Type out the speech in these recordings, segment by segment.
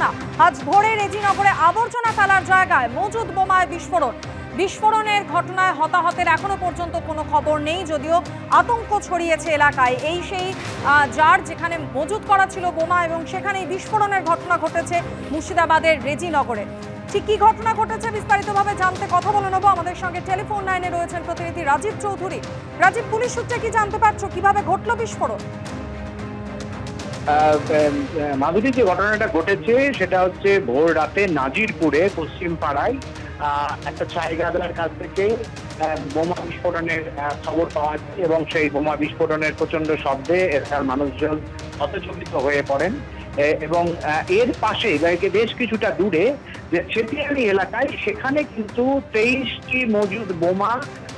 ঘটনা। আজ ভোরে রেজিনগরে আবর্জনা ফেলার জায়গায় মজুদ বোমায় বিস্ফোরণের ঘটনায় হতাহতের এখনো পর্যন্ত কোনো খবর নেই, যদিও আতঙ্ক ছড়িয়েছে এলাকায়। এই সেই জার যেখানে মজুদ করা ছিল বোমা, এবং সেখানেই বিস্ফোরণের ঘটনা ঘটেছে মুর্শিদাবাদের রেজিনগরে। ঠিক কি ঘটনা ঘটেছে বিস্তারিতভাবে জানতে কথা বলে নেব। আমাদের সঙ্গে টেলিফোন লাইনে রয়েছেন প্রতিনিধি রাজীব চৌধুরী। রাজীব, পুলিশ সূত্রে কি জানতে পারছো, কিভাবে ঘটলো বিস্ফোরণ? মাধুরী, যে ঘটনাটা ঘটেছে সেটা হচ্ছে ভোর রাতে নাজিরপুরে পশ্চিম পাড়ায় একটা চাইগাদার কাছ থেকে বোমা বিস্ফোরণের খবর পাওয়া যায়, এবং সেই বোমা বিস্ফোরণের প্রচন্ড শব্দে এলাকার মানুষজন হতচকিত হয়ে পড়েন। এবং এর পাশে বেশ কিছুটা দূরে যে ছেতিয়ানি এলাকায়, সেখানে কিন্তু 23টি মজুদ বোমা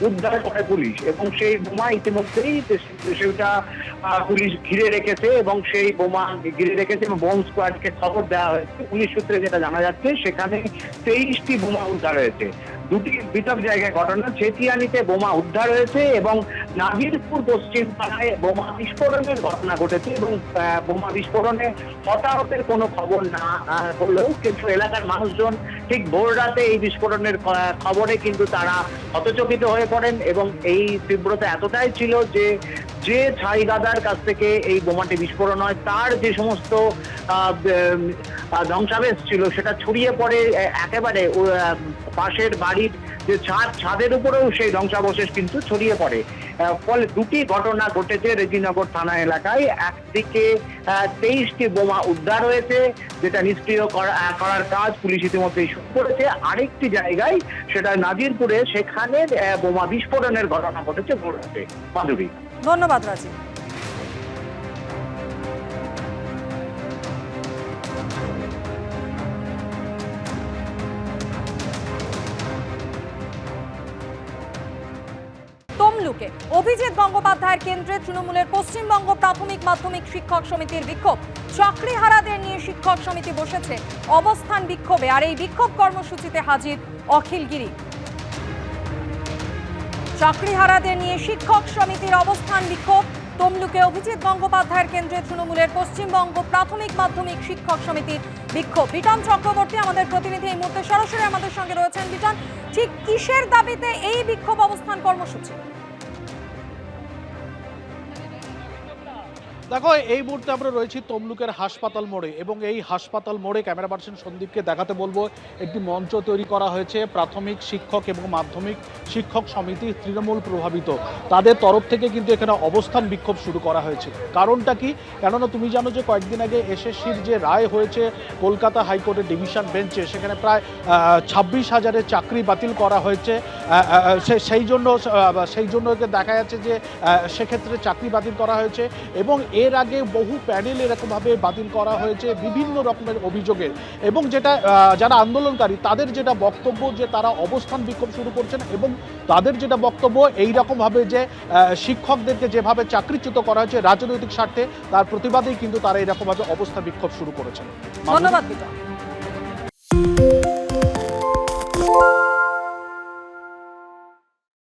উদ্ধার করে পুলিশ, এবং সেই বোমা ইতিমধ্যেই সেটা পুলিশ ঘিরে রেখেছে, এবং সেই বোমা ঘিরে রেখেছে এবং বোম স্কোয়াডকে খবর দেওয়া হয়েছে। পুলিশ সূত্রে যেটা জানা যাচ্ছে, সেখানে 23টি বোমা উদ্ধার হয়েছে। দুটি পৃথক জায়গায় ঘটনা, ছেতিয়ানিতে বোমা উদ্ধার হয়েছে এবং নাজিরপুর পশ্চিম পাড়ায় বোমা বিস্ফোরণের ঘটনা ঘটেছে, এবং বোমা বিস্ফোরণে হতাহতের কোনো খবর না হলেও কিন্তু এলাকার মানুষজন ঠিক ভোর রাতে এই বিস্ফোরণের খবরে কিন্তু তারা হতচকিত হয়ে পড়েন, এবং এই তীব্রতা এতটাই ছিল যে ছাইগাদার কাছ থেকে এই বোমাটি বিস্ফোরণ হয়, তার যে সমস্ত ধ্বংসাবশেষ ছিল সেটা ছড়িয়ে পড়ে একেবারে পাশের বাড়ির যে ছাদের উপরেও সেই ধ্বংসাবশেষ কিন্তু ছড়িয়ে পড়ে। ফলে দুটি ঘটনা ঘটেছে রেজিনগর থানা এলাকায়। একদিকে 23টি বোমা উদ্ধার হয়েছে, যেটা নিষ্ক্রিয় করার কাজ পুলিশ ইতিমধ্যেই শুরু করেছে। আরেকটি জায়গায়, সেটা নাজিরপুরে, সেখানে বোমা বিস্ফোরণের ঘটনা ঘটেছে ভোর রাতে। মাধুরী, ধন্যবাদ রাজীব। তমলুকে অভিজিৎ গঙ্গোপাধ্যায়ের কেন্দ্রে তৃণমূলের পশ্চিমবঙ্গ প্রাথমিক মাধ্যমিক শিক্ষক সমিতির বিক্ষোভ। চাকরিহারাদের নিয়ে শিক্ষক সমিতি বসেছে অবস্থান বিক্ষোভে, আর এই বিক্ষোভ কর্মসূচিতে হাজির অখিল গিরি। চাকরিহারাদের নিয়ে শিক্ষক সমিতির অবস্থান বিক্ষোভ। তমলুকে অভিজিৎ গঙ্গোপাধ্যায়ের কেন্দ্রে তৃণমূলের পশ্চিমবঙ্গ প্রাথমিক মাধ্যমিক শিক্ষক সমিতির বিক্ষোভ। বিটন চক্রবর্তী আমাদের প্রতিনিধি এই মুহূর্তে সরাসরি আমাদের সঙ্গে রয়েছেন। বিটন, ঠিক কিসের দাবিতে এই বিক্ষোভ অবস্থান কর্মসূচি? দেখো, এই মুহূর্তে আমরা রয়েছি তমলুকের হাসপাতাল মোড়ে, এবং এই হাসপাতাল মোড়ে ক্যামেরা পার্সন সন্দীপকে দেখাতে বলবো একটি মঞ্চ তৈরি করা হয়েছে প্রাথমিক শিক্ষক এবং মাধ্যমিক শিক্ষক সমিতি তৃণমূল প্রভাবিত, তাদের তরফ থেকে কিন্তু এখানে অবস্থান বিক্ষোভ শুরু করা হয়েছে। কারণটা কি? কেননা তুমি জানো যে কয়েকদিন আগে এসএসসির যে রায় হয়েছে কলকাতা হাইকোর্টের ডিভিশন বেঞ্চে, সেখানে প্রায় 26,000-এর চাকরি বাতিল করা হয়েছে। সেই জন্য দেখা যাচ্ছে যে সেক্ষেত্রে চাকরি বাতিল করা হয়েছে, এবং এর আগে বহু প্যানেল এরকমভাবে বাতিল করা হয়েছে বিভিন্ন রকমের অভিযোগের। এবং যারা আন্দোলনকারী, তাদের যেটা বক্তব্য যে তারা অবস্থান বিক্ষোভ শুরু করছেন, এবং তাদের যেটা বক্তব্য এইরকমভাবে যে শিক্ষকদেরকে যেভাবে চাকরিচ্যুত করা হয়েছে রাজনৈতিক স্বার্থে, তার প্রতিবাদেই কিন্তু তারা এরকমভাবে অবস্থান বিক্ষোভ শুরু করেছেন। ধন্যবাদ বিটন।